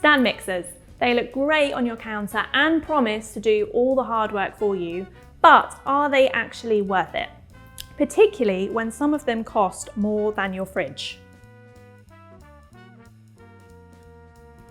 Stand mixers. They look great on your counter and promise to do all the hard work for you, but are they actually worth it? Particularly when some of them cost more than your fridge.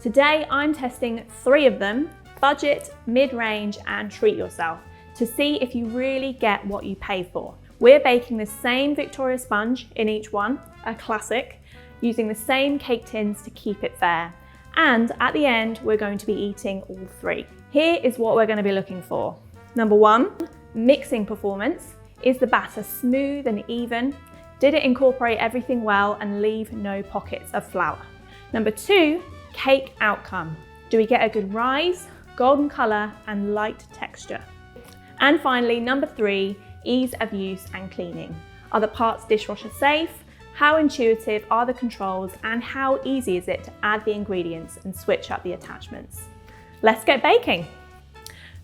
Today I'm testing 3 of them, budget, mid-range and treat yourself, to see if you really get what you pay for. We're baking the same Victoria sponge in each one, a classic, using the same cake tins to keep it fair. And at the end, we're going to be eating all 3. Here is what we're going to be looking for. Number 1, mixing performance. Is the batter smooth and even? Did it incorporate everything well and leave no pockets of flour? Number 2, cake outcome. Do we get a good rise, golden colour and light texture? And finally, number 3, ease of use and cleaning. Are the parts dishwasher safe? How intuitive are the controls and how easy is it to add the ingredients and switch up the attachments? Let's get baking.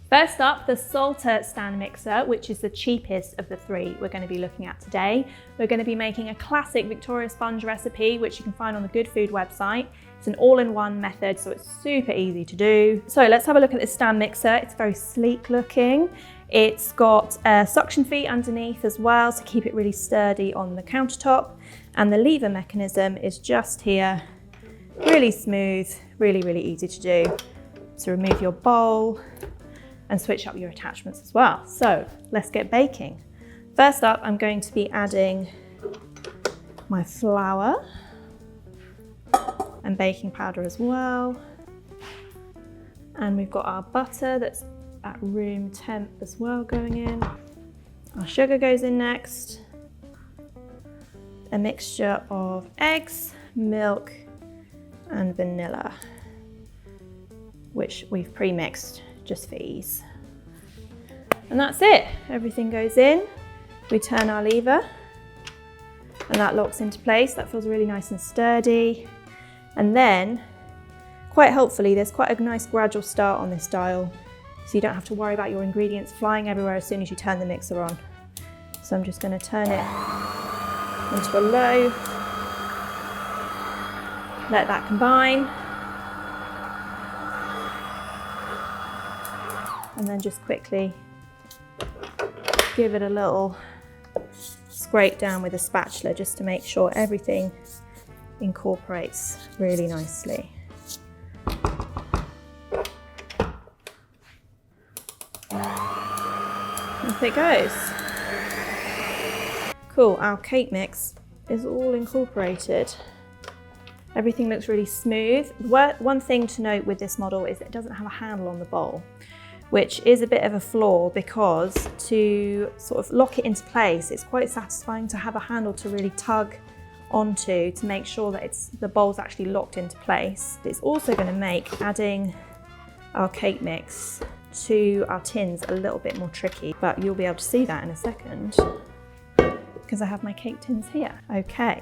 First up, the Salter stand mixer, which is the cheapest of the 3 we're going to be looking at today. We're going to be making a classic Victoria sponge recipe, which you can find on the Good Food website. It's an all-in-one method, so it's super easy to do. So let's have a look at this stand mixer. It's very sleek looking. It's got suction feet underneath as well to keep it really sturdy on the countertop. And the lever mechanism is just here, really smooth, really easy to do. So remove your bowl and switch up your attachments as well. So let's get baking. First up, I'm going to be adding my flour and baking powder as well. And we've got our butter that's at room temp as well going in. Our sugar goes in next. A mixture of eggs, milk and vanilla, which we've pre-mixed just for ease. And that's it. Everything goes in. We turn our lever and that locks into place. That feels really nice and sturdy. And then, quite helpfully, there's quite a nice gradual start on this dial, so you don't have to worry about your ingredients flying everywhere as soon as you turn the mixer on. So I'm just going to turn it into a low, let that combine, and then just quickly give it a little scrape down with a spatula just to make sure everything incorporates really nicely. Off it goes. Cool, our cake mix is all incorporated. Everything looks really smooth. One thing to note with this model is it doesn't have a handle on the bowl, which is a bit of a flaw because to sort of lock it into place, it's quite satisfying to have a handle to really tug onto to make sure that the bowl's actually locked into place. It's also going to make adding our cake mix to our tins a little bit more tricky, but you'll be able to see that in a second because I have my cake tins here. Okay.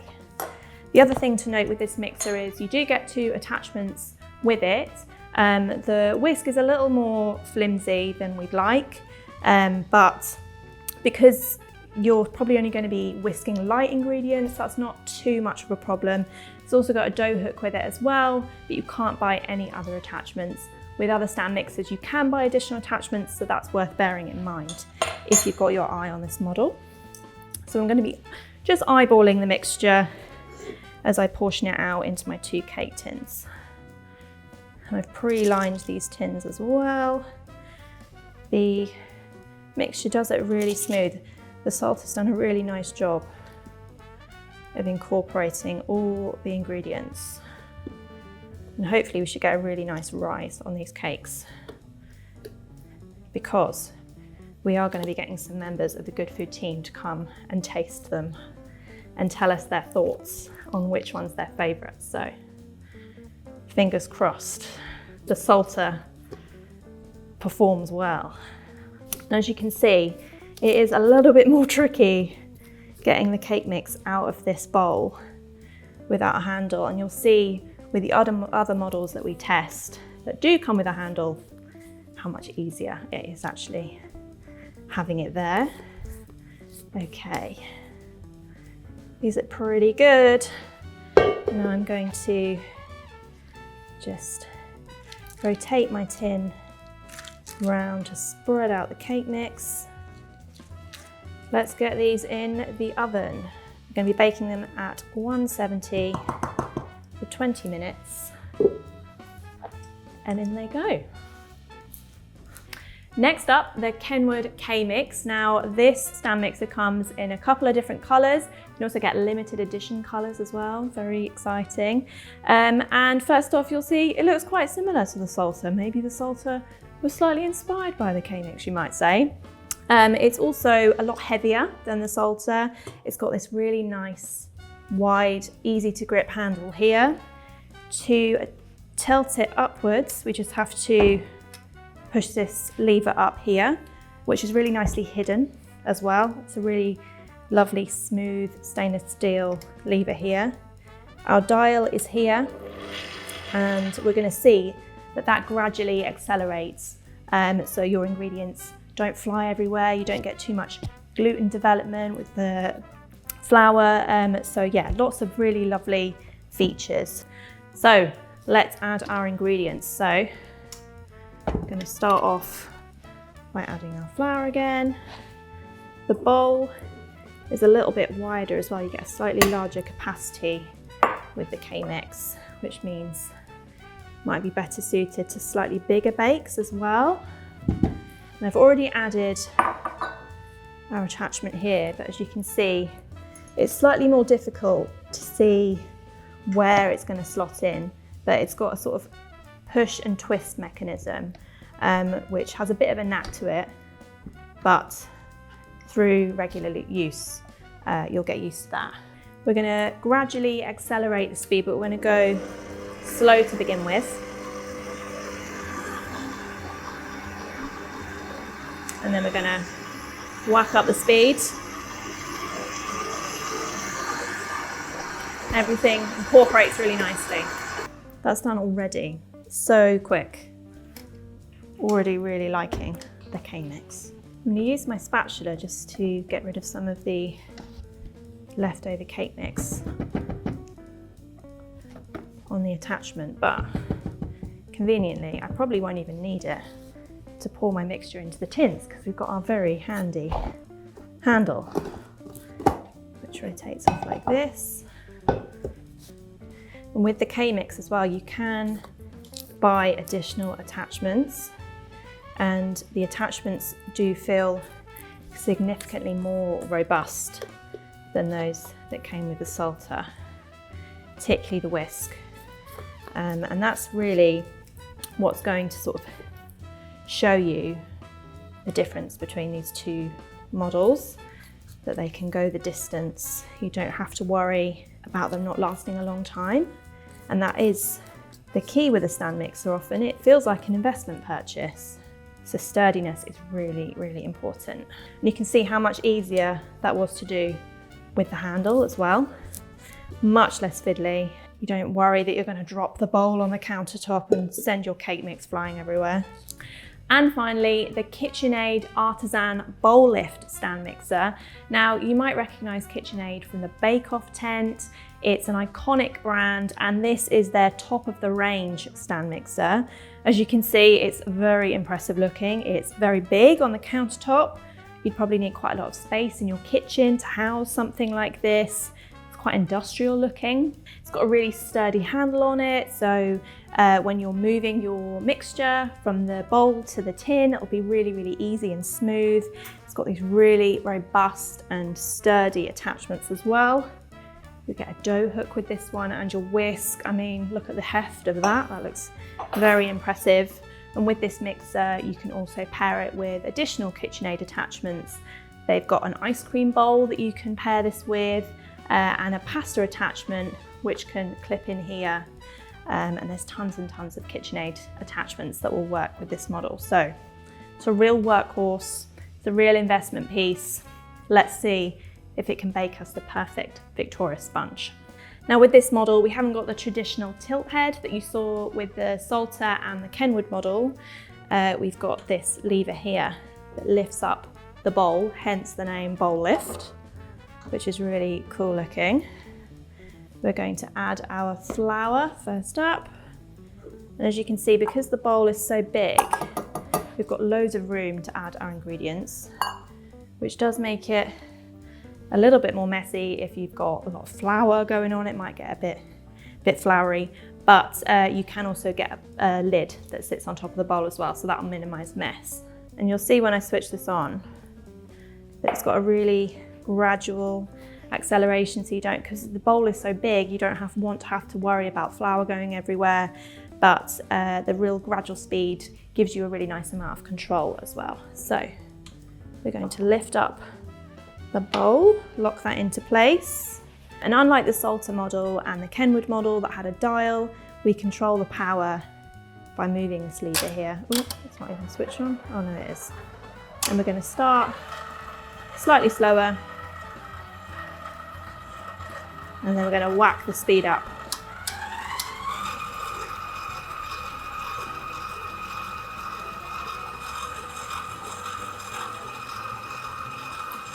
The other thing to note with this mixer is you do get 2 attachments with it. The whisk is a little more flimsy than we'd like, but because you're probably only going to be whisking light ingredients, that's not too much of a problem. It's also got a dough hook with it as well, but you can't buy any other attachments. With other stand mixers, you can buy additional attachments, so that's worth bearing in mind if you've got your eye on this model. So I'm going to be just eyeballing the mixture as I portion it out into my 2 cake tins. And I've pre-lined these tins as well. The mixture does it really smooth. The Salter's done a really nice job of incorporating all the ingredients. And hopefully we should get a really nice rise on these cakes because we are going to be getting some members of the Good Food team to come and taste them and tell us their thoughts on which one's their favourite. So fingers crossed the Salter performs well. And as you can see, it is a little bit more tricky getting the cake mix out of this bowl without a handle, and you'll see with the other models that we test that do come with a handle how much easier it is actually having it there. Okay, these are pretty good. Now I'm going to just rotate my tin round to spread out the cake mix. Let's get these in the oven. We're going to be baking them at 170 for 20 minutes. And in they go. Next up, the Kenwood K-Mix. Now this stand mixer comes in a couple of different colors. You can also get limited edition colors as well, very exciting. And first off, you'll see it looks quite similar to the Salter. Maybe the Salter was slightly inspired by the K-Mix, you might say. It's also a lot heavier than the Salter. It's got this really nice, wide, easy to grip handle here. To tilt it upwards, we just have to push this lever up here, which is really nicely hidden as well. It's a really lovely, smooth stainless steel lever here. Our dial is here, and we're going to see that that gradually accelerates. So your ingredients don't fly everywhere, you don't get too much gluten development with the flour. So yeah, lots of really lovely features. So let's add our ingredients. So I'm going to start off by adding our flour again. The bowl is a little bit wider as well. You get a slightly larger capacity with the K-Mix, which means it might be better suited to slightly bigger bakes as well. And I've already added our attachment here, but as you can see, it's slightly more difficult to see where it's going to slot in, but it's got a sort of push and twist mechanism, which has a bit of a knack to it, but through regular use, you'll get used to that. We're going to gradually accelerate the speed, but we're going to go slow to begin with. And then we're going to whack up the speed. Everything incorporates really nicely. That's done already. So quick. Already really liking the K-Mix. I'm going to use my spatula just to get rid of some of the leftover cake mix on the attachment, but conveniently I probably won't even need it to pour my mixture into the tins because we've got our very handy handle which rotates off like this. And with the K-Mix as well, you can buy additional attachments, and the attachments do feel significantly more robust than those that came with the Salter, particularly the whisk. And that's really what's going to sort of show you the difference between these two models, that they can go the distance. You don't have to worry about them not lasting a long time. And that is the key with a stand mixer. Often it feels like an investment purchase. So sturdiness is really, really important. And you can see how much easier that was to do with the handle as well. Much less fiddly. You don't worry that you're going to drop the bowl on the countertop and send your cake mix flying everywhere. And finally, the KitchenAid Artisan Bowl Lift stand mixer. Now, you might recognize KitchenAid from the Bake Off tent. It's an iconic brand, and this is their top of the range stand mixer. As you can see, it's very impressive looking. It's very big on the countertop. You'd probably need quite a lot of space in your kitchen to house something like this. It's quite industrial looking. It's got a really sturdy handle on it, so when you're moving your mixture from the bowl to the tin, it'll be really, really easy and smooth. It's got these really robust and sturdy attachments as well. You get a dough hook with this one, and your whisk. I mean, look at the heft of that. That looks very impressive. And with this mixer, you can also pair it with additional KitchenAid attachments. They've got an ice cream bowl that you can pair this with, and a pasta attachment, which can clip in here. And there's tons and tons of KitchenAid attachments that will work with this model. So it's a real workhorse. It's a real investment piece. Let's see if it can bake us the perfect Victoria sponge. Now with this model, we haven't got the traditional tilt head that you saw with the Salter and the Kenwood model. We've got this lever here that lifts up the bowl, hence the name Bowl Lift, which is really cool looking. We're going to add our flour first up, And as you can see, because the bowl is so big, we've got loads of room to add our ingredients, which does make it a little bit more messy. If you've got a lot of flour going on, it might get a bit floury, but you can also get a lid that sits on top of the bowl as well, so that'll minimize mess. And you'll see when I switch this on, that it's got a really gradual acceleration, so you don't, because the bowl is so big, you don't want to have to worry about flour going everywhere, but the real gradual speed gives you a really nice amount of control as well. So we're going to lift up the bowl, lock that into place. And unlike the Salter model and the Kenwood model that had a dial, we control the power by moving this lever here. Ooh, it's not even switched on. Oh no, it is. And we're going to start slightly slower. And then we're going to whack the speed up.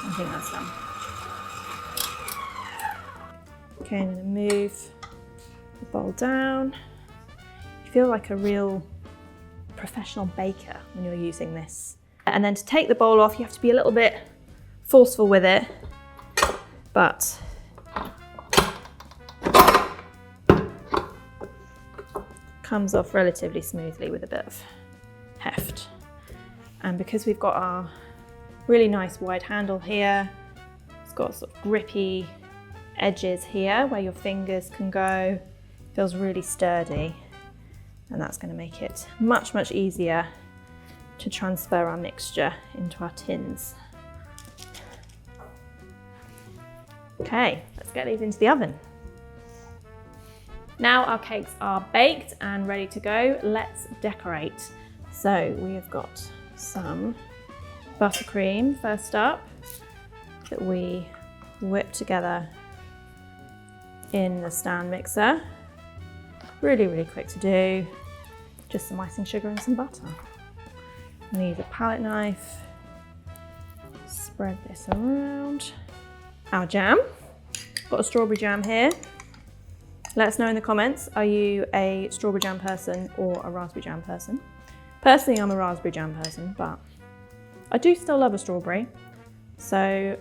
I think that's done. Okay, I'm going to move the bowl down. You feel like a real professional baker when you're using this. And then to take the bowl off, you have to be a little bit forceful with it, but comes off relatively smoothly with a bit of heft. And because we've got our really nice wide handle here, it's got sort of grippy edges here where your fingers can go. It feels really sturdy, and that's going to make it much, much easier to transfer our mixture into our tins. Okay, let's get these into the oven. Now our cakes are baked and ready to go. Let's decorate. So we have got some buttercream first up that we whip together in the stand mixer. Really, really quick to do. Just some icing sugar and some butter. I'm gonna use a palette knife. Spread this around. Our jam. Got a strawberry jam here. Let us know in the comments, are you a strawberry jam person or a raspberry jam person? Personally, I'm a raspberry jam person, but I do still love a strawberry, so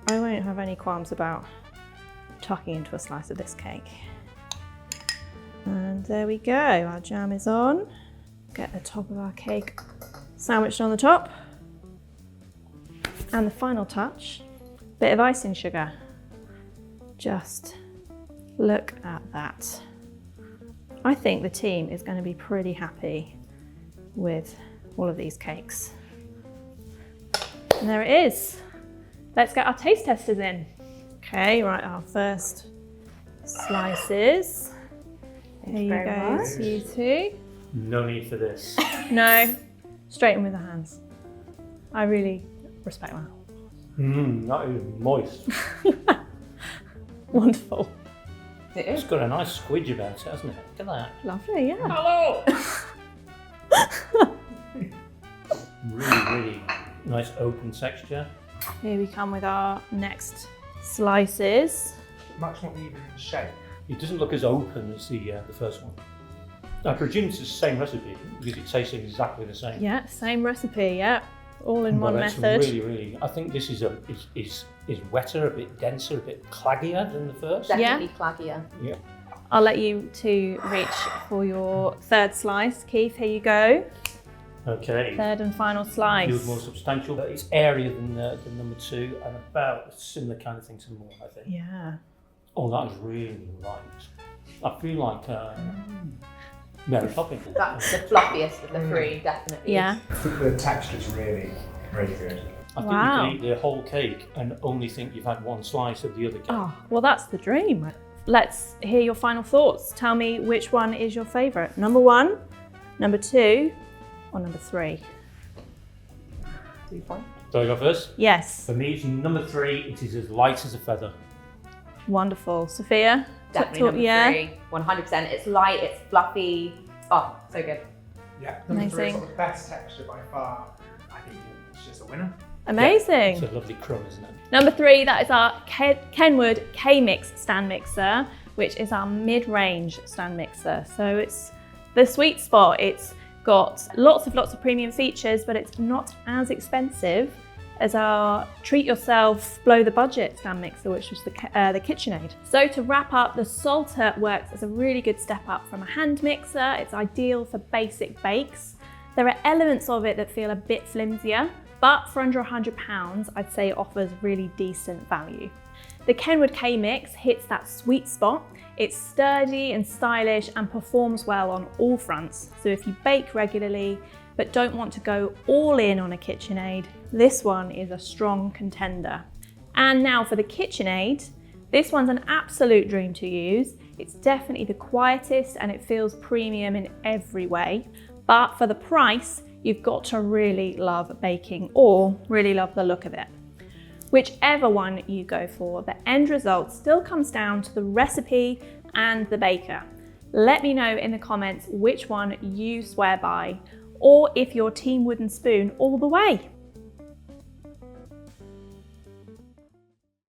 I won't have any qualms about tucking into a slice of this cake. And there we go, our jam is on. Get the top of our cake sandwiched on the top. And the final touch, bit of icing sugar. Just look at that. I think the team is going to be pretty happy with all of these cakes. And there it is. Let's get our taste testers in. Okay, right, our first slices. Here you go, to you two. No need for this. No, straight in with the hands. I really respect that. Not even moist. Wonderful. It's got a nice squidge about it, hasn't it? Look at that. Lovely, yeah. Hello! Really, really nice open texture. Here we come with our next slices. Much more even shape. It doesn't look as open as the first one. I presume it's the same recipe because it tastes exactly the same. Yeah, same recipe, yeah. All in one It's method. really, really. I think this is wetter, a bit denser, a bit claggier than the first. Definitely claggier. Yeah. I'll let you two reach for your third slice. Keith, here you go. Okay. Third and final Feels slice. more substantial. It's airier than number two, and about a similar kind of thing to more, I think. Yeah. Oh, that is really light. I feel like Mary Poppins. That's the fluffiest of the three, definitely. Yeah. I think the texture's really, really good. I think Wow. you can eat the whole cake and only think you've had one slice of the other cake. Oh, well, that's the dream. Let's hear your final thoughts. Tell me which one is your favourite. Number one, number two, or number three? 3 points. Do I go first? Yes. For me, it's number three. It is as light as a feather. Wonderful. Sophia? Definitely number yeah. 3. 100%. It's light, it's fluffy. Oh, so good. Yeah, number three is Amazing. the best texture by far. I think it's just a winner. Amazing. It's a lovely crumb, isn't it? Number three, that is our Kenwood K-Mix stand mixer, which is our mid-range stand mixer. So it's The Sweet Spot, it's got lots of premium features, but it's not as expensive as our treat yourself, blow the budget stand mixer, which was the KitchenAid. So to wrap up, the Salter works as a really good step up from a hand mixer. It's ideal for basic bakes. There are elements of it that feel a bit flimsier, but for under £100, I'd say it offers really decent value. The Kenwood K-Mix hits that sweet spot. It's sturdy and stylish and performs well on all fronts. So if you bake regularly, but don't want to go all in on a KitchenAid, this one is a strong contender. And now for the KitchenAid, this one's an absolute dream to use. It's definitely the quietest and it feels premium in every way. But for the price, you've got to really love baking or really love the look of it. Whichever one you go for, the end result still comes down to the recipe and the baker. Let me know in the comments which one you swear by, or if you're team wooden spoon all the way.